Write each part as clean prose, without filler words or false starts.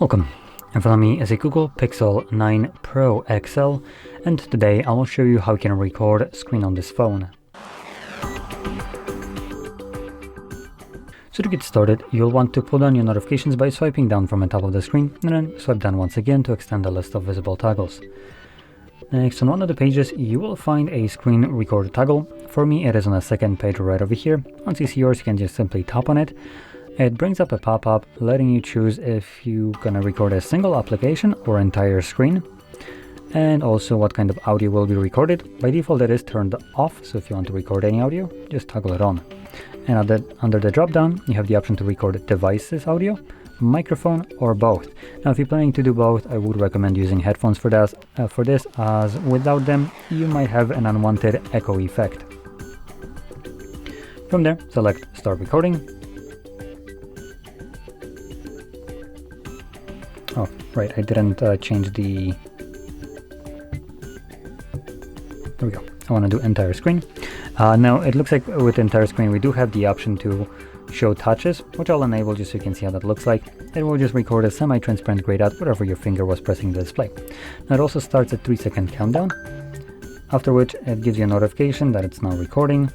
Welcome. In front of me is a Google Pixel 9 Pro XL, and today I will show you how you can record a screen on this phone. So to get started, you'll want to pull down your notifications by swiping down from the top of the screen, and then swipe down once again to extend the list of visible toggles. Next, on one of the pages, you will find a screen recorder toggle. For me, it is on the second page right over here. Once you see yours, you can just simply tap on it. It brings up a pop-up letting you choose if you're gonna record a single application or entire screen, and also what kind of audio will be recorded. By default it is turned off, so if you want to record any audio, just toggle it on. And under the drop-down you have the option to record devices audio, microphone, or both. Now if you're planning to do both, I would recommend using headphones for this, as without them you might have an unwanted echo effect. From there, select Start Recording. Oh, right, I didn't change the... There we go. I want to do entire screen. Now, it looks like with entire screen, we do have the option to show touches, which I'll enable just so you can see how that looks like. It will just record a semi-transparent grayed out wherever your finger was pressing the display. Now, it also starts a 3-second countdown, after which it gives you a notification that it's now recording.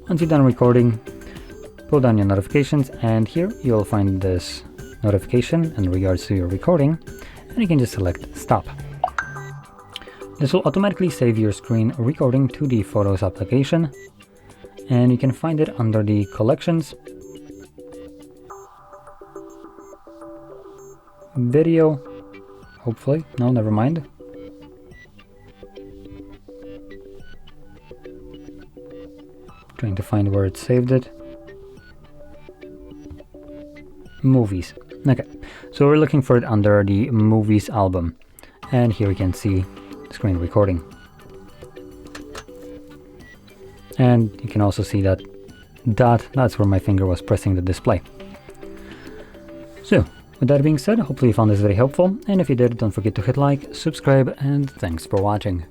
Once you're done recording, pull down your notifications, and here you'll find this notification in regards to your recording, and you can just select Stop. This will automatically save your screen recording to the Photos application, and you can find it under the Collections, Video, hopefully, no, never mind. Trying to find where it saved it. Movies. Okay, so we're looking for it under the Movies album, and here you can see screen recording, and you can also see that that's where my finger was pressing the display. So with that being said, hopefully you found this very helpful, and if you did, don't forget to hit like, subscribe, and thanks for watching.